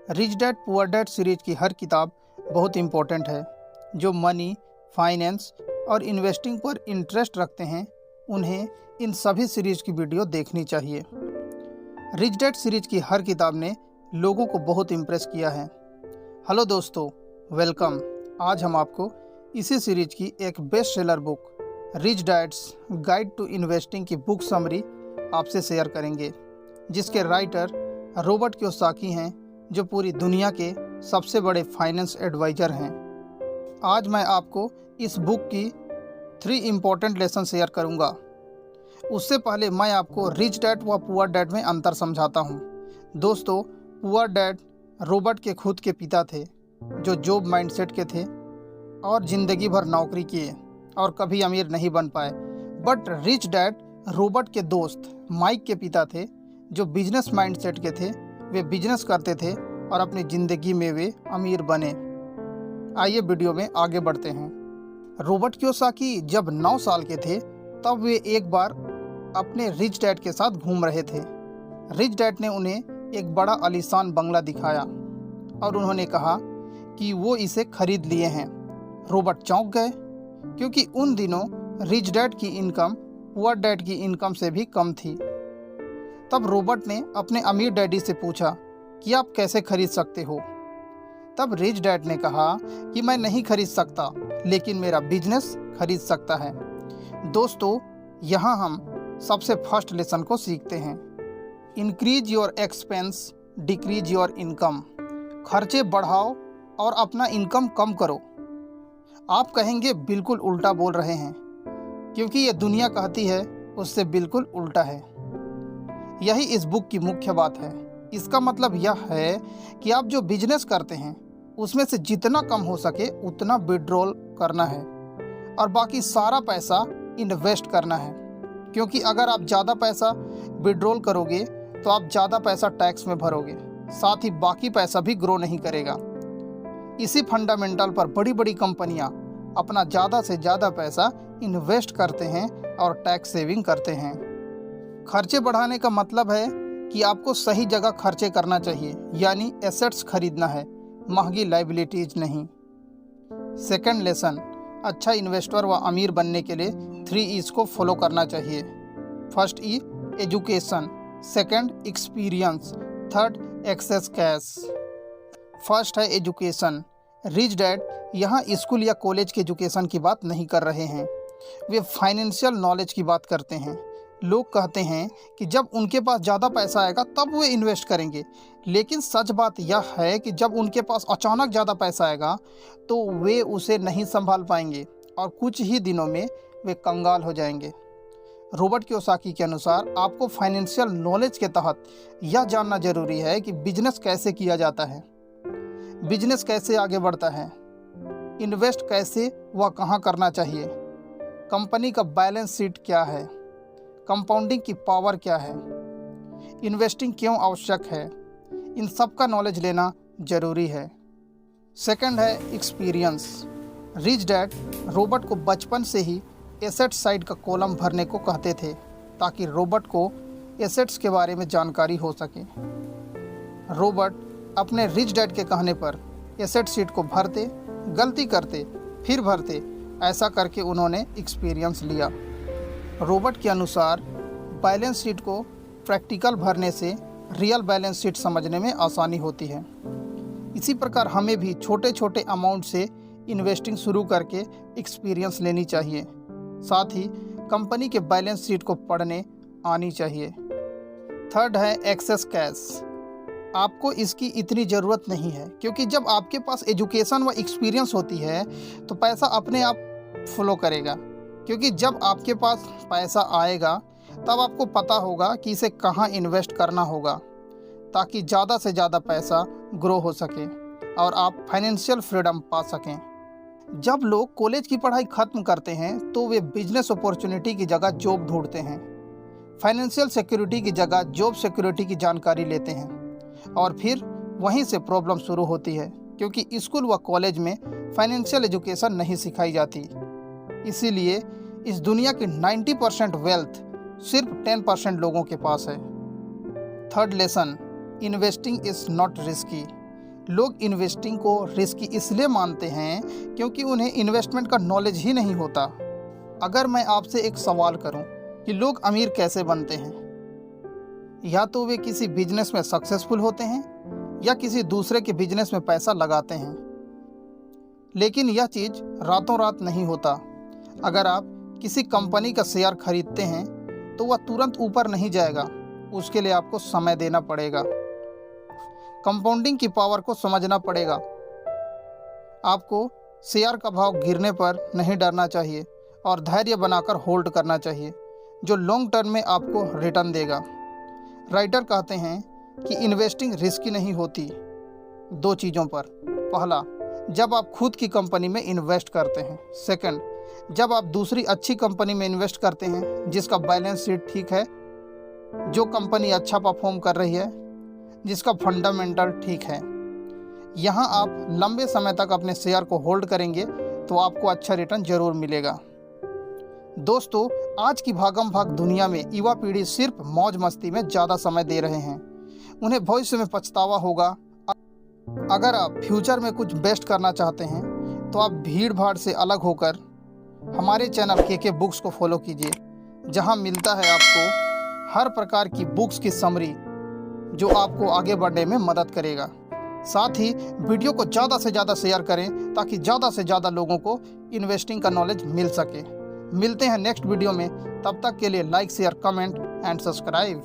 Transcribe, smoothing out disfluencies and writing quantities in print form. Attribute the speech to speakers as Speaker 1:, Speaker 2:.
Speaker 1: Rich dad poor dad series की हर किताब बहुत इम्पोर्टेंट है। जो मनी, फाइनेंस और इन्वेस्टिंग पर इंटरेस्ट रखते हैं उन्हें इन सभी सीरीज की वीडियो देखनी चाहिए। रिच डैड सीरीज की हर किताब ने लोगों को बहुत इम्प्रेस किया है। हेलो दोस्तों, वेलकम। आज हम आपको इसी सीरीज की एक best seller book Rich Dad's Guide to Investing की बुक समरी आपसे शेयर करेंगे, जिसके राइटर रॉबर्ट कियोसाकी हैं, जो पूरी दुनिया के सबसे बड़े फाइनेंस एडवाइज़र हैं। आज मैं आपको इस बुक की 3 इम्पॉर्टेंट लेसन शेयर करूंगा। उससे पहले मैं आपको रिच डैड व पुअर डैड में अंतर समझाता हूं। दोस्तों, पुअर डैड रॉबर्ट के खुद के पिता थे, जो जॉब माइंडसेट के थे और ज़िंदगी भर नौकरी किए और कभी अमीर नहीं बन पाए। बट रिच डैड रॉबर्ट के दोस्त माइक के पिता थे, जो बिजनेस माइंडसेट के थे। वे बिजनेस करते थे और अपनी ज़िंदगी में वे अमीर बने। आइए वीडियो में आगे बढ़ते हैं। रॉबर्ट कियोसाकी जब 9 साल के थे, तब वे एक बार अपने रिच डैड के साथ घूम रहे थे। रिच डैड ने उन्हें एक बड़ा आलीशान बंगला दिखाया और उन्होंने कहा कि वो इसे खरीद लिए हैं। रॉबर्ट चौंक गए, क्योंकि उन दिनों रिच डैड की इनकम पुअर डैड की इनकम से भी कम थी। तब रॉबर्ट ने अपने अमीर डैडी से पूछा कि आप कैसे खरीद सकते हो। तब रिच डैड ने कहा कि मैं नहीं खरीद सकता, लेकिन मेरा बिजनेस खरीद सकता है। दोस्तों, यहाँ हम सबसे फर्स्ट लेसन को सीखते हैं। Increase your expense, decrease your income. खर्चे बढ़ाओ और अपना इनकम कम करो। आप कहेंगे बिल्कुल उल्टा बोल रहे हैं, क्योंकि ये दुनिया कहती है उससे बिल्कुल उल्टा है। यही इस बुक की मुख्य बात है। इसका मतलब यह है कि आप जो बिजनेस करते हैं उसमें से जितना कम हो सके उतना विड्रॉल करना है और बाकी सारा पैसा इन्वेस्ट करना है। क्योंकि अगर आप ज़्यादा पैसा विड्रॉल करोगे तो आप ज़्यादा पैसा टैक्स में भरोगे, साथ ही बाकी पैसा भी ग्रो नहीं करेगा। इसी फंडामेंटल पर बड़ी बड़ी कंपनियां अपना ज़्यादा से ज़्यादा पैसा इन्वेस्ट करते हैं और टैक्स सेविंग करते हैं। खर्चे बढ़ाने का मतलब है कि आपको सही जगह खर्चे करना चाहिए, यानी एसेट्स खरीदना है, महंगी लाइबिलिटीज नहीं। सेकंड लेसन, अच्छा इन्वेस्टर व अमीर बनने के लिए 3 E's को फॉलो करना चाहिए। First E education, second experience, third access cash. First है एजुकेशन। रिच डैड यहाँ स्कूल या कॉलेज के एजुकेशन की बात नहीं कर रहे हैं, वे फाइनेंशियल नॉलेज की बात करते हैं। लोग कहते हैं कि जब उनके पास ज़्यादा पैसा आएगा तब वे इन्वेस्ट करेंगे, लेकिन सच बात यह है कि जब उनके पास अचानक ज़्यादा पैसा आएगा तो वे उसे नहीं संभाल पाएंगे और कुछ ही दिनों में वे कंगाल हो जाएंगे। रॉबर्ट कियोसाकी के अनुसार आपको फाइनेंशियल नॉलेज के तहत यह जानना जरूरी है कि बिजनेस कैसे किया जाता है, बिजनेस कैसे आगे बढ़ता है, इन्वेस्ट कैसे व कहाँ करना चाहिए, कंपनी का बैलेंस शीट क्या है, कंपाउंडिंग की पावर क्या है, इन्वेस्टिंग क्यों आवश्यक है। इन सब का नॉलेज लेना जरूरी है। सेकंड है एक्सपीरियंस। रिच डैड रॉबर्ट को बचपन से ही एसेट साइड का कॉलम भरने को कहते थे, ताकि रॉबर्ट को एसेट्स के बारे में जानकारी हो सके। रॉबर्ट अपने रिच डैड के कहने पर एसेट शीट को भरते, गलती करते, फिर भरते। ऐसा करके उन्होंने एक्सपीरियंस लिया। रॉबर्ट के अनुसार बैलेंस शीट को प्रैक्टिकल भरने से रियल बैलेंस शीट समझने में आसानी होती है। इसी प्रकार हमें भी छोटे छोटे अमाउंट से इन्वेस्टिंग शुरू करके एक्सपीरियंस लेनी चाहिए। साथ ही कंपनी के बैलेंस शीट को पढ़ने आनी चाहिए। थर्ड है एक्सेस कैश। आपको इसकी इतनी ज़रूरत नहीं है, क्योंकि जब आपके पास एजुकेशन व एक्सपीरियंस होती है तो पैसा अपने आप फ्लो करेगा। क्योंकि जब आपके पास पैसा आएगा तब आपको पता होगा कि इसे कहाँ इन्वेस्ट करना होगा, ताकि ज़्यादा से ज़्यादा पैसा ग्रो हो सके और आप फाइनेंशियल फ्रीडम पा सकें। जब लोग कॉलेज की पढ़ाई ख़त्म करते हैं तो वे बिजनेस अपॉर्चुनिटी की जगह जॉब ढूंढते हैं, फाइनेंशियल सिक्योरिटी की जगह जॉब सिक्योरिटी की जानकारी लेते हैं और फिर वहीं से प्रॉब्लम शुरू होती है, क्योंकि स्कूल व कॉलेज में फाइनेंशियल एजुकेशन नहीं सिखाई जाती। इसीलिए इस दुनिया की 90% वेल्थ सिर्फ 10% लोगों के पास है। Third lesson, investing is not risky. लोग इन्वेस्टिंग को रिस्की इसलिए मानते हैं क्योंकि उन्हें इन्वेस्टमेंट का नॉलेज ही नहीं होता। अगर मैं आपसे एक सवाल करूं कि लोग अमीर कैसे बनते हैं, या तो वे किसी बिजनेस में सक्सेसफुल होते हैं या किसी दूसरे के बिजनेस में पैसा लगाते हैं। लेकिन यह चीज़ रातों रात नहीं होता। अगर आप किसी कंपनी का शेयर खरीदते हैं तो वह तुरंत ऊपर नहीं जाएगा, उसके लिए आपको समय देना पड़ेगा। कंपाउंडिंग की पावर को समझना पड़ेगा। आपको शेयर का भाव गिरने पर नहीं डरना चाहिए और धैर्य बनाकर होल्ड करना चाहिए, जो लॉन्ग टर्म में आपको रिटर्न देगा। राइटर कहते हैं कि इन्वेस्टिंग रिस्की नहीं होती दो चीज़ों पर। पहला, जब आप खुद की कंपनी में इन्वेस्ट करते हैं। सेकंड, जब आप दूसरी अच्छी कंपनी में इन्वेस्ट करते हैं जिसका बैलेंस शीट ठीक है, जो कंपनी अच्छा परफॉर्म कर रही है, जिसका फंडामेंटल ठीक है। यहाँ आप लंबे समय तक अपने शेयर को होल्ड करेंगे तो आपको अच्छा रिटर्न जरूर मिलेगा। दोस्तों, आज की भागम भाग दुनिया में युवा पीढ़ी सिर्फ मौज मस्ती में ज़्यादा समय दे रहे हैं। उन्हें भविष्य में पछतावा होगा। अगर आप फ्यूचर में कुछ बेस्ट करना चाहते हैं तो आप भीड़ भाड़ से अलग होकर हमारे चैनल के बुक्स को फॉलो कीजिए, जहां मिलता है आपको हर प्रकार की बुक्स की समरी जो आपको आगे बढ़ने में मदद करेगा। साथ ही वीडियो को ज़्यादा से ज़्यादा शेयर करें ताकि ज़्यादा से ज़्यादा लोगों को इन्वेस्टिंग का नॉलेज मिल सके। मिलते हैं नेक्स्ट वीडियो में, तब तक के लिए like share comment and subscribe.